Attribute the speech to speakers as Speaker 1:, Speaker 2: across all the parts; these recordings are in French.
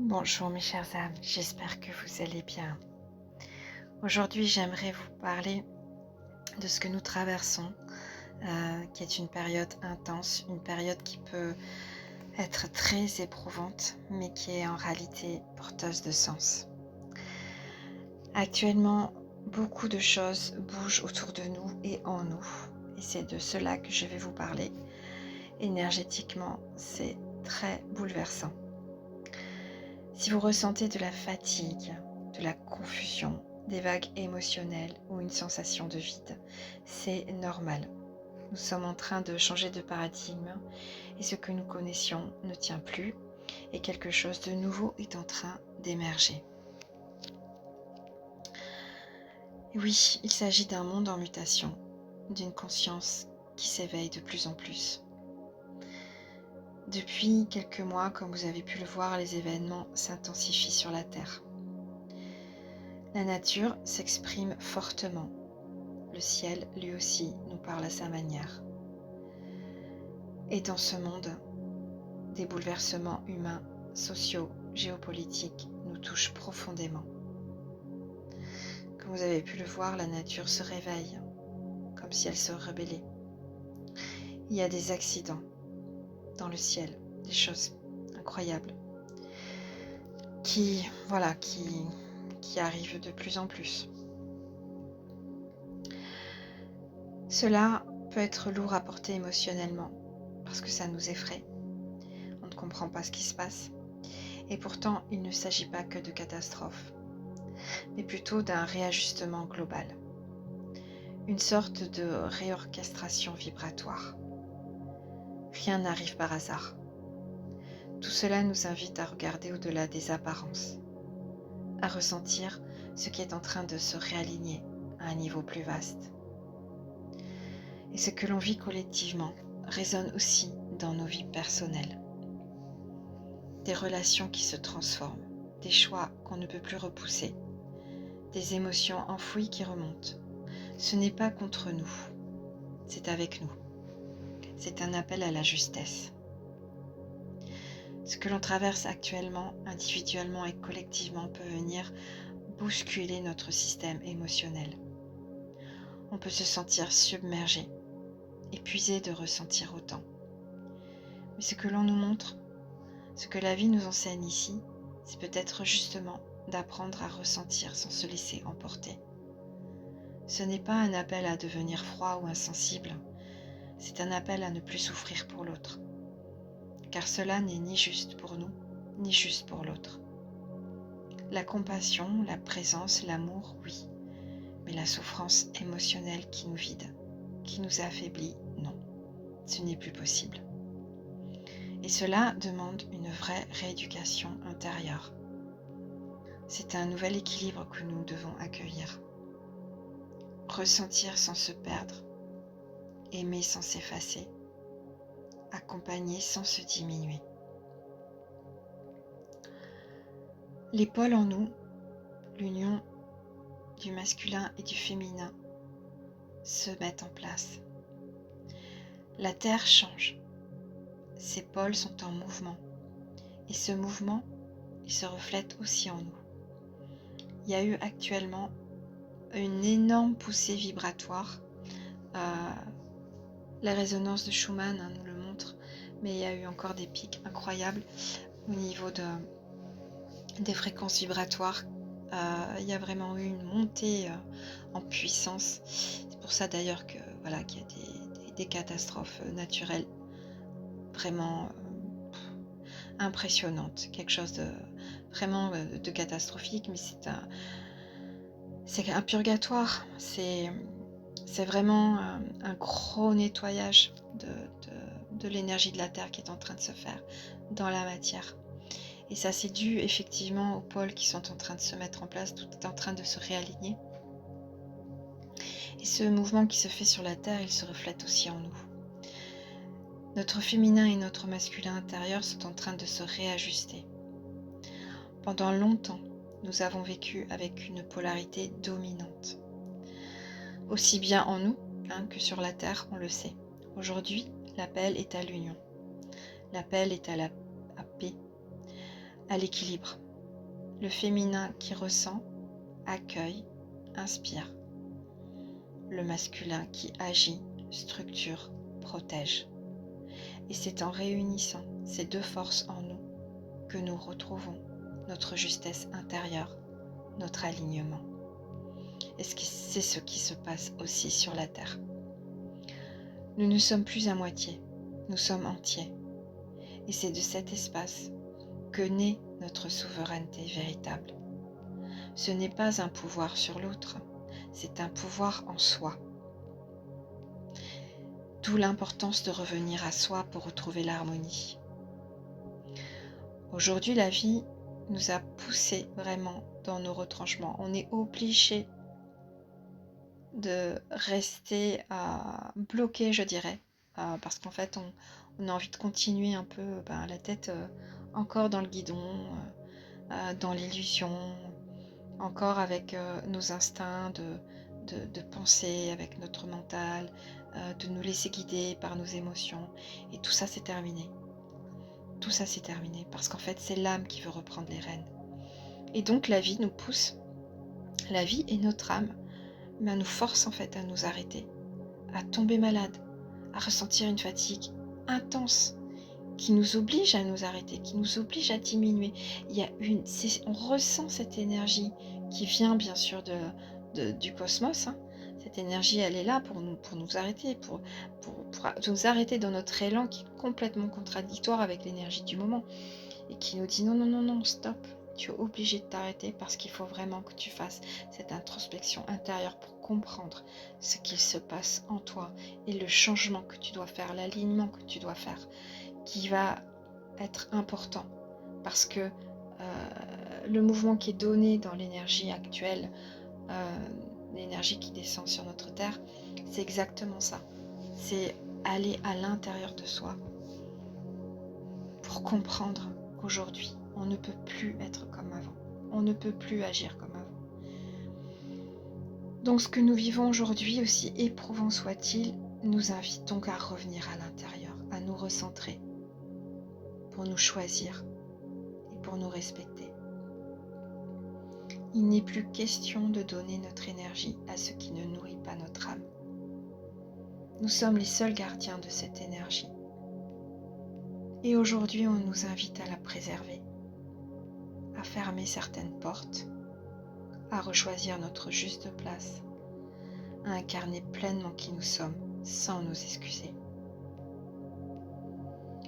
Speaker 1: Bonjour mes chères âmes, j'espère que vous allez bien. Aujourd'hui, j'aimerais vous parler de ce que nous traversons, qui est une période intense, une période qui peut être très éprouvante, mais qui est en réalité porteuse de sens. Actuellement, beaucoup de choses bougent autour de nous et en nous, et c'est de cela que je vais vous parler. Énergétiquement, c'est très bouleversant. Si vous ressentez de la fatigue, de la confusion, des vagues émotionnelles ou une sensation de vide, c'est normal. Nous sommes en train de changer de paradigme et ce que nous connaissions ne tient plus et quelque chose de nouveau est en train d'émerger. Oui, il s'agit d'un monde en mutation, d'une conscience qui s'éveille de plus en plus. Depuis quelques mois, comme vous avez pu le voir, les événements s'intensifient sur la Terre. La nature s'exprime fortement. Le ciel, lui aussi, nous parle à sa manière. Et dans ce monde, des bouleversements humains, sociaux, géopolitiques nous touchent profondément. Comme vous avez pu le voir, la nature se réveille, comme si elle se rebellait. Il y a des accidents dans le ciel, des choses incroyables qui arrivent de plus en plus. Cela peut être lourd à porter émotionnellement parce que ça nous effraie. On ne comprend pas ce qui se passe. Et pourtant, il ne s'agit pas que de catastrophes, mais plutôt d'un réajustement global. Une sorte de réorchestration vibratoire. Rien n'arrive par hasard. Tout cela nous invite à regarder au-delà des apparences, à ressentir ce qui est en train de se réaligner à un niveau plus vaste. Et ce que l'on vit collectivement résonne aussi dans nos vies personnelles. Des relations qui se transforment, des choix qu'on ne peut plus repousser, des émotions enfouies qui remontent. Ce n'est pas contre nous, c'est avec nous. C'est un appel à la justesse. Ce que l'on traverse actuellement, individuellement et collectivement, peut venir bousculer notre système émotionnel. On peut se sentir submergé, épuisé de ressentir autant. Mais ce que l'on nous montre, ce que la vie nous enseigne ici, c'est peut-être justement d'apprendre à ressentir sans se laisser emporter. Ce n'est pas un appel à devenir froid ou insensible, c'est un appel à ne plus souffrir pour l'autre. Car cela n'est ni juste pour nous, ni juste pour l'autre. La compassion, la présence, l'amour, oui, mais la souffrance émotionnelle qui nous vide, qui nous affaiblit, non, ce n'est plus possible. Et cela demande une vraie rééducation intérieure. C'est un nouvel équilibre que nous devons accueillir. Ressentir sans se perdre, aimer sans s'effacer, accompagner sans se diminuer. Les pôles en nous, l'union du masculin et du féminin, se mettent en place. La Terre change. Ses pôles sont en mouvement. Et ce mouvement, il se reflète aussi en nous. Il y a eu actuellement une énorme poussée vibratoire. La résonance de Schumann nous le montre, mais il y a eu encore des pics incroyables au niveau des fréquences vibratoires. Il y a vraiment eu une montée en puissance. C'est pour ça d'ailleurs qu'il y a des catastrophes naturelles vraiment impressionnantes. Quelque chose de vraiment de catastrophique, mais c'est un purgatoire. C'est vraiment un gros nettoyage de l'énergie de la Terre qui est en train de se faire dans la matière. Et ça, c'est dû effectivement aux pôles qui sont en train de se mettre en place, tout est en train de se réaligner. Et ce mouvement qui se fait sur la Terre, il se reflète aussi en nous. Notre féminin et notre masculin intérieur sont en train de se réajuster. Pendant longtemps, nous avons vécu avec une polarité dominante. Aussi bien en nous que sur la Terre, on le sait. Aujourd'hui, l'appel est à l'union. L'appel est à la paix. à l'équilibre. Le féminin qui ressent, accueille, inspire. Le masculin qui agit, structure, protège. Et c'est en réunissant ces deux forces en nous que nous retrouvons notre justesse intérieure, notre alignement. Et c'est ce qui se passe aussi sur la Terre. Nous ne sommes plus à moitié, nous sommes entiers. Et c'est de cet espace que naît notre souveraineté véritable. Ce n'est pas un pouvoir sur l'autre, c'est un pouvoir en soi. D'où l'importance de revenir à soi pour retrouver l'harmonie. Aujourd'hui, la vie nous a poussés vraiment dans nos retranchements. On est obligé de rester bloqué, je dirais, parce qu'en fait, on a envie de continuer un peu la tête encore dans le guidon, dans l'illusion, encore avec nos instincts de penser, avec notre mental, de nous laisser guider par nos émotions. Et tout ça, c'est terminé. Tout ça, c'est terminé, parce qu'en fait, c'est l'âme qui veut reprendre les rênes. Et donc, la vie nous pousse, la vie et notre âme, nous force en fait à nous arrêter, à tomber malade, à ressentir une fatigue intense qui nous oblige à nous arrêter, qui nous oblige à diminuer. On ressent cette énergie qui vient bien sûr du cosmos. Cette énergie, elle est là pour nous arrêter, pour nous arrêter dans notre élan qui est complètement contradictoire avec l'énergie du moment et qui nous dit non, non, non, non, stop. Tu es obligé de t'arrêter parce qu'il faut vraiment que tu fasses cette introspection intérieure pour comprendre ce qu'il se passe en toi et le changement que tu dois faire, l'alignement que tu dois faire, qui va être important parce que le mouvement qui est donné dans l'énergie actuelle, l'énergie qui descend sur notre Terre, c'est exactement ça. C'est aller à l'intérieur de soi pour comprendre qu'aujourd'hui, on ne peut plus être comme avant. On ne peut plus agir comme avant. Donc ce que nous vivons aujourd'hui, aussi éprouvant soit-il, nous invite donc à revenir à l'intérieur, à nous recentrer, pour nous choisir et pour nous respecter. Il n'est plus question de donner notre énergie à ce qui ne nourrit pas notre âme. Nous sommes les seuls gardiens de cette énergie. Et aujourd'hui, on nous invite à la préserver, à fermer certaines portes, à rechoisir notre juste place, à incarner pleinement qui nous sommes, sans nous excuser.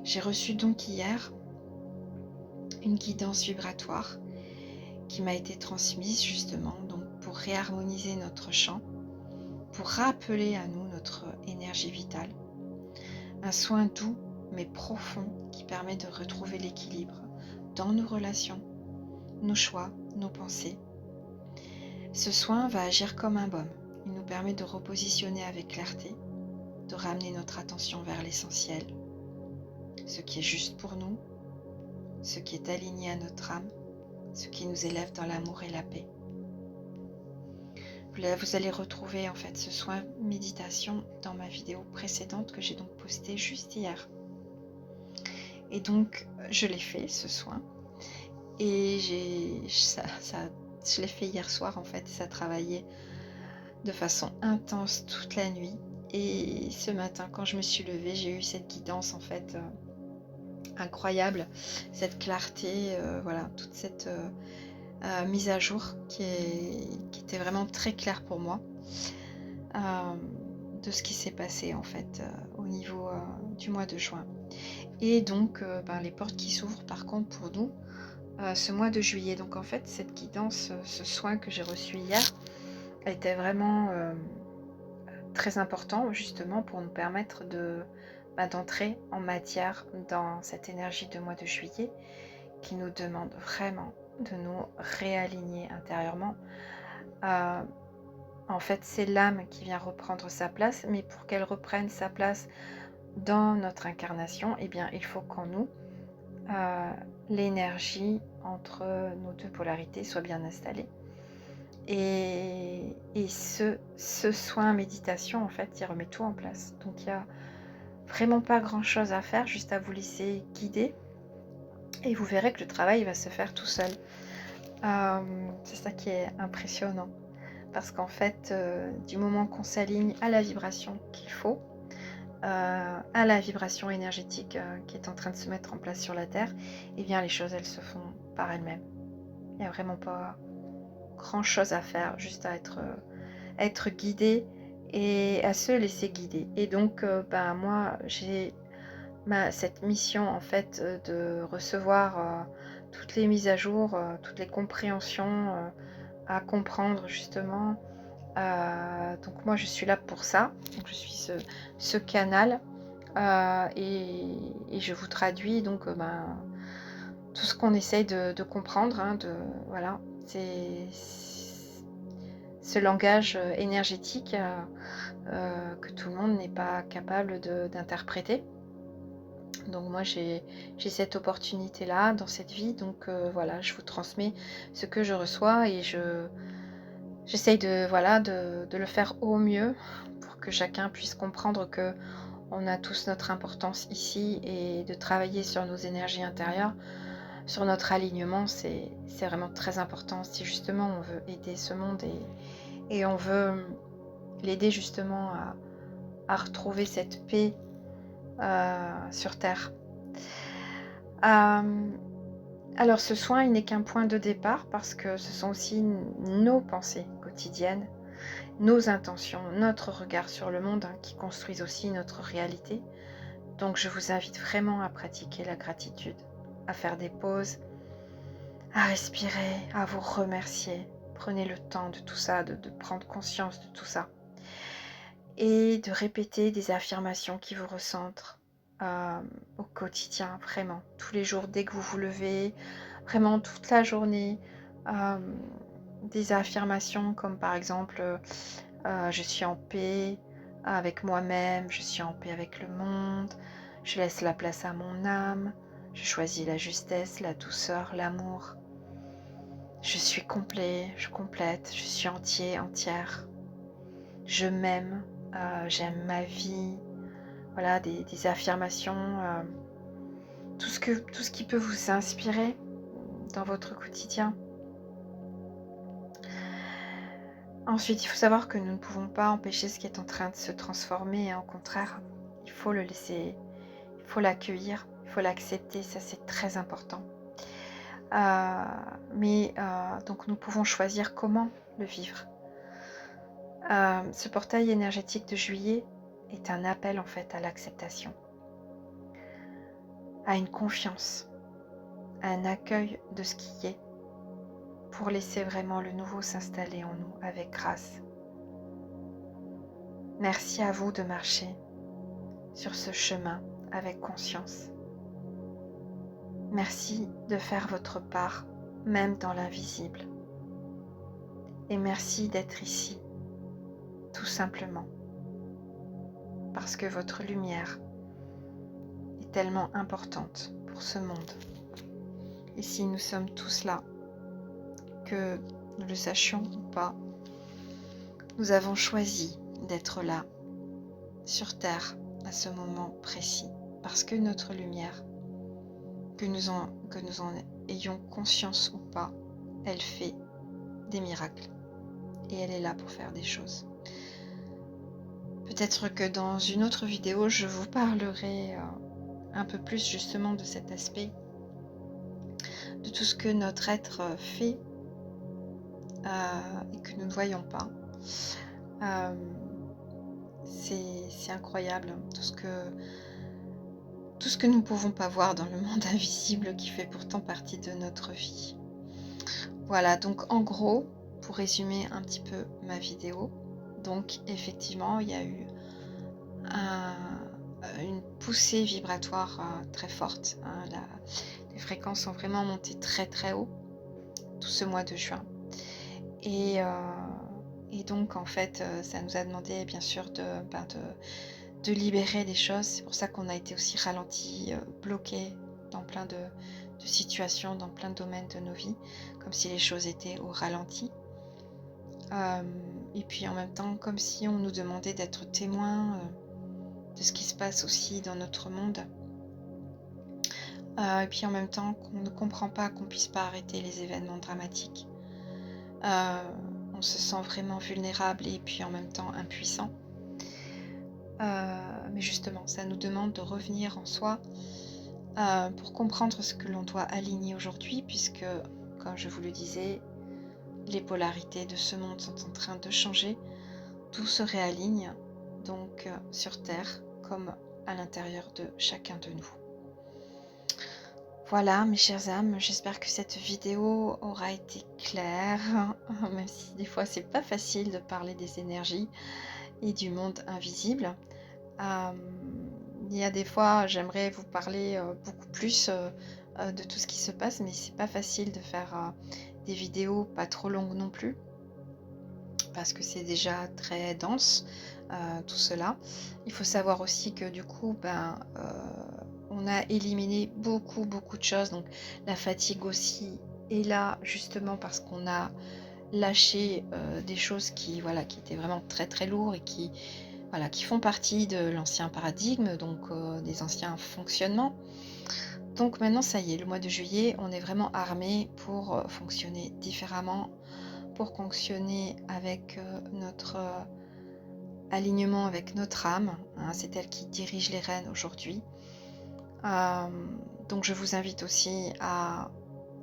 Speaker 1: J'ai reçu donc hier une guidance vibratoire qui m'a été transmise justement donc pour réharmoniser notre champ, pour rappeler à nous notre énergie vitale. Un soin doux mais profond qui permet de retrouver l'équilibre dans nos relations, nos choix, nos pensées. Ce soin va agir comme un baume. Il nous permet de repositionner avec clarté, de ramener notre attention vers l'essentiel, ce qui est juste pour nous, ce qui est aligné à notre âme, ce qui nous élève dans l'amour et la paix. Vous allez retrouver en fait ce soin méditation dans ma vidéo précédente que j'ai donc postée juste hier. Et donc je l'ai fait ce soin et je l'ai fait hier soir en fait. Ça travaillait de façon intense toute la nuit et ce matin quand je me suis levée, j'ai eu cette guidance en fait incroyable, cette clarté, voilà, toute cette mise à jour qui était vraiment très claire pour moi de ce qui s'est passé en fait au niveau du mois de juin. Et donc les portes qui s'ouvrent par contre pour nous ce mois de juillet. Donc en fait cette guidance, ce soin que j'ai reçu hier était vraiment très important justement pour nous permettre d'entrer en matière dans cette énergie de mois de juillet qui nous demande vraiment de nous réaligner intérieurement. En fait, c'est l'âme qui vient reprendre sa place, mais pour qu'elle reprenne sa place dans notre incarnation, eh bien, il faut qu'en nous, l'énergie entre nos deux polarités soit bien installée. Et ce soin méditation, en fait, il remet tout en place. Donc, il n'y a vraiment pas grand-chose à faire, juste à vous laisser guider et vous verrez que le travail va se faire tout seul. C'est ça qui est impressionnant parce qu'en fait, du moment qu'on s'aligne à la vibration qu'il faut, à la vibration énergétique, qui est en train de se mettre en place sur la Terre, eh bien les choses, elles se font par elles-mêmes. Il n'y a vraiment pas grand-chose à faire, juste à être guidé et à se laisser guider. Et donc, moi, j'ai cette mission, en fait, de recevoir toutes les mises à jour, toutes les compréhensions à comprendre, justement. Donc, moi, je suis là pour ça. Donc, je suis ce canal et je vous traduis donc tout ce qu'on essaye de comprendre, hein, voilà, c'est ce langage énergétique que tout le monde n'est pas capable d'interpréter. Donc moi j'ai cette opportunité-là dans cette vie, donc voilà, je vous transmets ce que je reçois et j'essaye de le faire au mieux pour que chacun puisse comprendre que on a tous notre importance ici et de travailler sur nos énergies intérieures, sur notre alignement, c'est vraiment très important si justement on veut aider ce monde et on veut l'aider justement à retrouver cette paix sur Terre. Alors ce soin, il n'est qu'un point de départ parce que ce sont aussi nos pensées quotidiennes, nos intentions, notre regard sur le monde, hein, qui construisent aussi notre réalité. Donc je vous invite vraiment à pratiquer la gratitude, à faire des pauses, à respirer, à vous remercier. Prenez le temps de tout ça, de prendre conscience de tout ça. Et de répéter des affirmations qui vous recentrent au quotidien, vraiment, tous les jours, dès que vous vous levez, vraiment toute la journée. euh, des affirmations comme par exemple je suis en paix avec moi-même, je suis en paix avec le monde, je laisse la place à mon âme, je choisis la justesse, la douceur, l'amour. Je suis complet, je complète, je suis entier, entière. Je m'aime, j'aime ma vie. Voilà, des affirmations, tout ce qui peut vous inspirer dans votre quotidien. Ensuite, il faut savoir que nous ne pouvons pas empêcher ce qui est en train de se transformer, hein. Au contraire, il faut le laisser, il faut l'accueillir, il faut l'accepter, ça c'est très important. Donc nous pouvons choisir comment le vivre. Ce portail énergétique de juillet est un appel en fait à l'acceptation, à une confiance, à un accueil de ce qui est, pour laisser vraiment le nouveau s'installer en nous avec grâce. Merci à vous de marcher sur ce chemin avec conscience. Merci de faire votre part, même dans l'invisible. Et merci d'être ici, tout simplement, parce que votre lumière est tellement importante pour ce monde. Et si nous sommes tous là, que nous le sachions ou pas, nous avons choisi d'être là, sur Terre, à ce moment précis, parce que notre lumière, que nous en ayons conscience ou pas, elle fait des miracles et elle est là pour faire des choses. Peut-être que dans une autre vidéo, je vous parlerai un peu plus justement de cet aspect, de tout ce que notre être fait et que nous ne voyons pas. C'est incroyable, hein, tout ce que nous ne pouvons pas voir dans le monde invisible qui fait pourtant partie de notre vie. Voilà, donc en gros, pour résumer un petit peu ma vidéo, donc effectivement, il y a eu une poussée vibratoire très forte, hein, les fréquences sont vraiment montées très très haut tout ce mois de juin. Et donc en fait, ça nous a demandé bien sûr de libérer des choses. C'est pour ça qu'on a été aussi ralenti, bloqué dans plein de situations, dans plein de domaines de nos vies, comme si les choses étaient au ralenti. Et puis en même temps, comme si on nous demandait d'être témoins de ce qui se passe aussi dans notre monde. Et puis en même temps qu'on ne comprend pas qu'on puisse pas arrêter les événements dramatiques. On se sent vraiment vulnérable et puis en même temps impuissant. Mais justement, ça nous demande de revenir en soi, pour comprendre ce que l'on doit aligner aujourd'hui puisque, comme je vous le disais, les polarités de ce monde sont en train de changer. Tout se réaligne, donc sur Terre comme à l'intérieur de chacun de nous. Voilà, mes chères âmes, j'espère que cette vidéo aura été claire, même si des fois c'est pas facile de parler des énergies et du monde invisible. Il y a des fois, j'aimerais vous parler beaucoup plus de tout ce qui se passe, mais c'est pas facile de faire des vidéos pas trop longues non plus, parce que c'est déjà très dense, tout cela. Il faut savoir aussi que du coup, on a éliminé beaucoup, beaucoup de choses. Donc la fatigue aussi est là justement parce qu'on a lâché des choses qui, voilà, qui étaient vraiment très, très lourdes et qui, voilà, qui font partie de l'ancien paradigme, donc des anciens fonctionnements. Donc maintenant, ça y est, le mois de juillet, on est vraiment armé pour fonctionner différemment, pour fonctionner avec notre alignement avec notre âme, hein, c'est elle qui dirige les rênes aujourd'hui. Donc je vous invite aussi à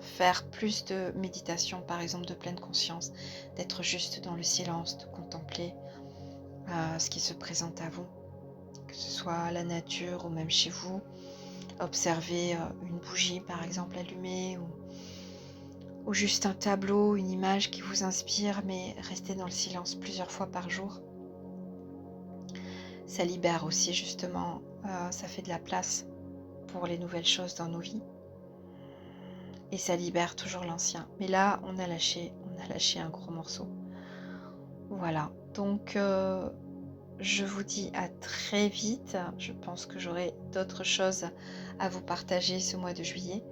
Speaker 1: faire plus de méditation, par exemple de pleine conscience, d'être juste dans le silence, de contempler ce qui se présente à vous, que ce soit la nature ou même chez vous. Observer une bougie par exemple allumée ou juste un tableau, une image qui vous inspire, mais restez dans le silence plusieurs fois par jour. Ça libère aussi justement, ça fait de la place pour les nouvelles choses dans nos vies et ça libère toujours l'ancien. Mais là, on a lâché un gros morceau. Voilà, donc je vous dis à très vite. Je pense que j'aurai d'autres choses à vous partager ce mois de juillet.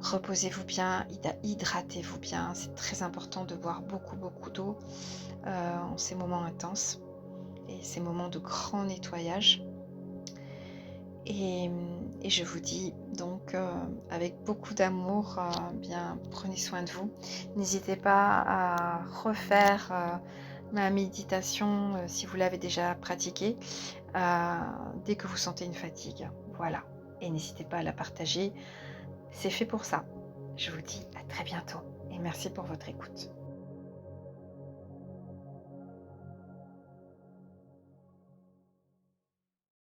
Speaker 1: Reposez-vous bien, hydratez-vous bien. C'est très important de boire beaucoup, beaucoup d'eau en ces moments intenses et ces moments de grand nettoyage. Et je vous dis donc avec beaucoup d'amour, bien prenez soin de vous. N'hésitez pas à refaire ma méditation si vous l'avez déjà pratiquée dès que vous sentez une fatigue. Voilà. Et n'hésitez pas à la partager. C'est fait pour ça. Je vous dis à très bientôt et merci pour votre écoute.